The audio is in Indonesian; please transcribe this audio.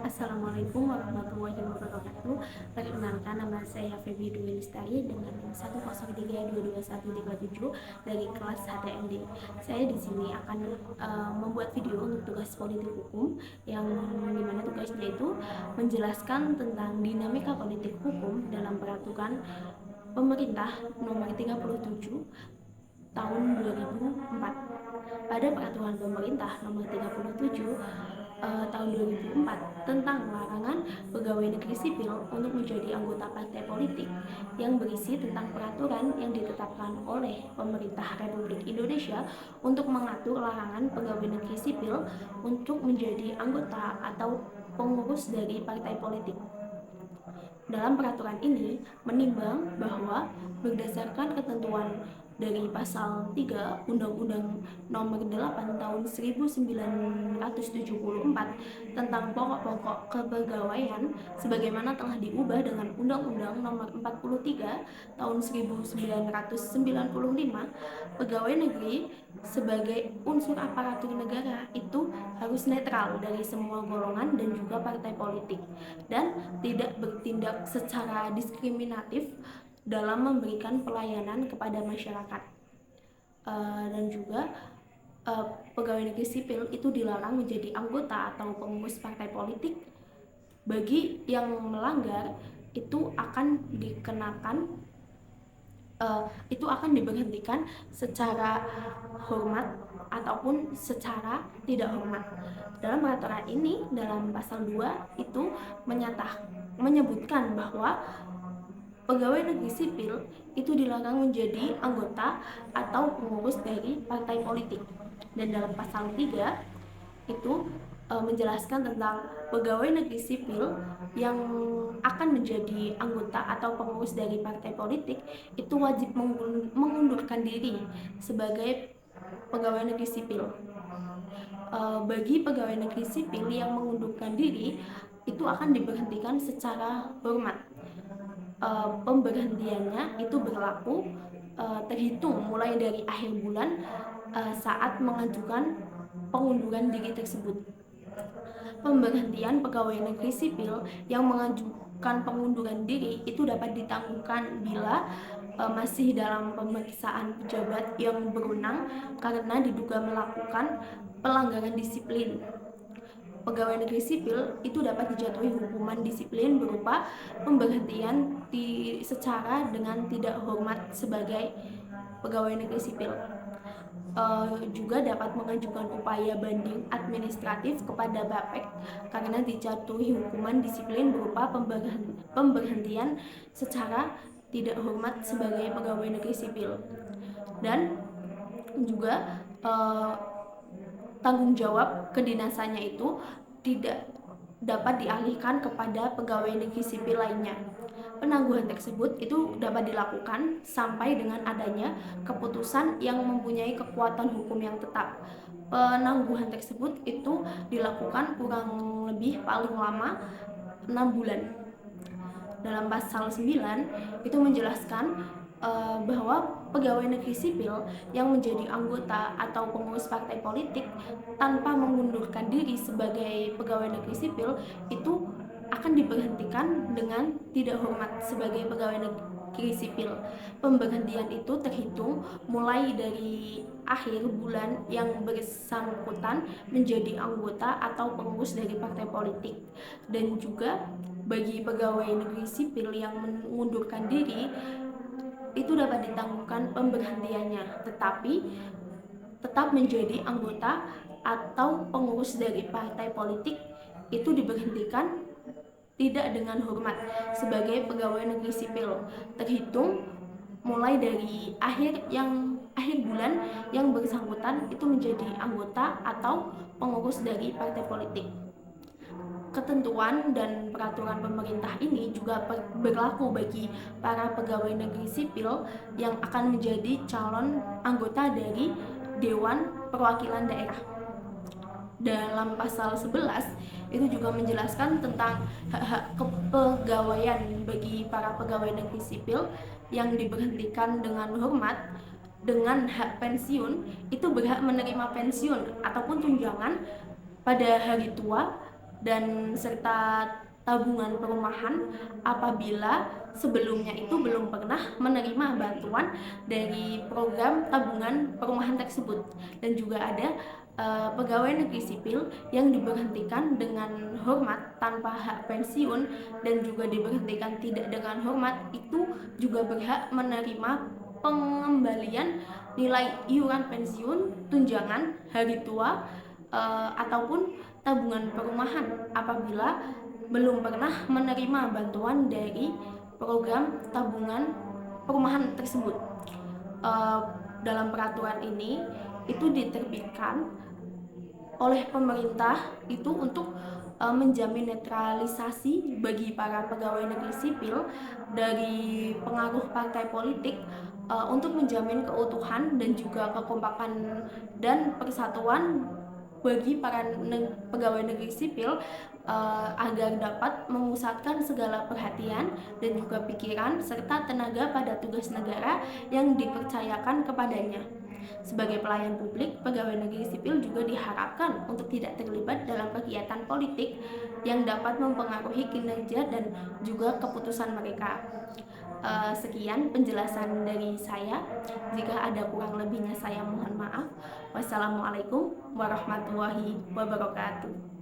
Assalamualaikum warahmatullahi wabarakatuh. Perkenalkan, nama saya Feby Dwi Lestari dengan 103222137 dari kelas HTMD. Saya di sini akan membuat video untuk tugas politik hukum yang dimana tugasnya itu menjelaskan tentang dinamika politik hukum dalam peraturan pemerintah nomor 37 tahun 2004. Pada peraturan pemerintah nomor 37 tahun 2004 tentang larangan pegawai negeri sipil untuk menjadi anggota partai politik yang berisi tentang peraturan yang ditetapkan oleh pemerintah Republik Indonesia untuk mengatur larangan pegawai negeri sipil untuk menjadi anggota atau pengurus dari partai politik. Dalam peraturan ini menimbang bahwa berdasarkan ketentuan dari pasal 3 Undang-Undang Nomor 8 Tahun 1974 tentang pokok-pokok kepegawaian sebagaimana telah diubah dengan Undang-Undang Nomor 43 Tahun 1995, pegawai negeri sebagai unsur aparatur negara itu harus netral dari semua golongan dan juga partai politik dan tidak bertindak secara diskriminatif dalam memberikan pelayanan kepada masyarakat. Dan juga pegawai negeri sipil itu dilarang menjadi anggota atau pengurus partai politik. Bagi yang melanggar itu akan dikenakan itu akan diberhentikan secara hormat ataupun secara tidak hormat. Dalam peraturan ini, dalam pasal 2 itu menyebutkan bahwa pegawai negeri sipil itu dilarang menjadi anggota atau pengurus dari partai politik. Dan dalam pasal 3 itu menjelaskan tentang pegawai negeri sipil yang akan menjadi anggota atau pengurus dari partai politik itu wajib mengundurkan diri sebagai pegawai negeri sipil. Bagi pegawai negeri sipil yang mengundurkan diri itu akan diberhentikan secara hormat. Pemberhentiannya itu berlaku terhitung mulai dari akhir bulan saat mengajukan pengunduran diri tersebut. Pemberhentian pegawai negeri sipil yang mengajukan pengunduran diri itu dapat ditangguhkan bila masih dalam pemeriksaan pejabat yang berwenang karena diduga melakukan pelanggaran disiplin. Pegawai negeri sipil itu dapat dijatuhi hukuman disiplin berupa pemberhentian secara dengan tidak hormat sebagai pegawai negeri sipil. Juga dapat mengajukan upaya banding administratif kepada BAPEK karena dijatuhi hukuman disiplin berupa pemberhentian secara tidak hormat sebagai pegawai negeri sipil. Dan juga tanggung jawab kedinasannya itu tidak dapat dialihkan kepada pegawai negeri sipil lainnya. Penangguhan tersebut itu dapat dilakukan sampai dengan adanya keputusan yang mempunyai kekuatan hukum yang tetap. Penangguhan tersebut itu dilakukan kurang lebih paling lama 6 bulan. Dalam pasal 9 itu menjelaskan bahwa pegawai negeri sipil yang menjadi anggota atau pengurus partai politik tanpa mengundurkan diri sebagai pegawai negeri sipil itu akan diberhentikan dengan tidak hormat sebagai pegawai negeri sipil. Pemberhentian itu terhitung mulai dari akhir bulan yang bersangkutan menjadi anggota atau pengurus dari partai politik. Dan juga bagi pegawai negeri sipil yang mengundurkan diri itu dapat ditangguhkan pemberhentiannya, tetapi tetap menjadi anggota atau pengurus dari partai politik itu diberhentikan tidak dengan hormat sebagai pegawai negeri sipil, terhitung mulai dari akhir bulan yang bersangkutan itu menjadi anggota atau pengurus dari partai politik. Ketentuan dan peraturan pemerintah ini juga berlaku bagi para pegawai negeri sipil yang akan menjadi calon anggota dari Dewan Perwakilan Daerah. Dalam pasal 11 itu juga menjelaskan tentang hak-hak kepegawaian bagi para pegawai negeri sipil yang diberhentikan dengan hormat dengan hak pensiun itu berhak menerima pensiun ataupun tunjangan pada hari tua dan serta tabungan perumahan apabila sebelumnya itu belum pernah menerima bantuan dari program tabungan perumahan tersebut. Dan juga ada pegawai negeri sipil yang diberhentikan dengan hormat tanpa hak pensiun dan juga diberhentikan tidak dengan hormat itu juga berhak menerima pengembalian nilai iuran pensiun, tunjangan hari tua, ataupun tabungan perumahan apabila belum pernah menerima bantuan dari program tabungan perumahan tersebut. Eh, Dalam peraturan ini itu diterbitkan oleh pemerintah itu untuk menjamin netralisasi bagi para pegawai negeri sipil dari pengaruh partai politik, untuk menjamin keutuhan dan juga kekompakan dan persatuan bagi para pegawai negeri sipil, agar dapat memusatkan segala perhatian dan juga pikiran serta tenaga pada tugas negara yang dipercayakan kepadanya. Sebagai pelayan publik, pegawai negeri sipil juga diharapkan untuk tidak terlibat dalam kegiatan politik yang dapat mempengaruhi kinerja dan juga keputusan mereka. Sekian penjelasan dari saya. Jika ada kurang lebihnya saya mohon maaf. Wassalamualaikum warahmatullahi wabarakatuh.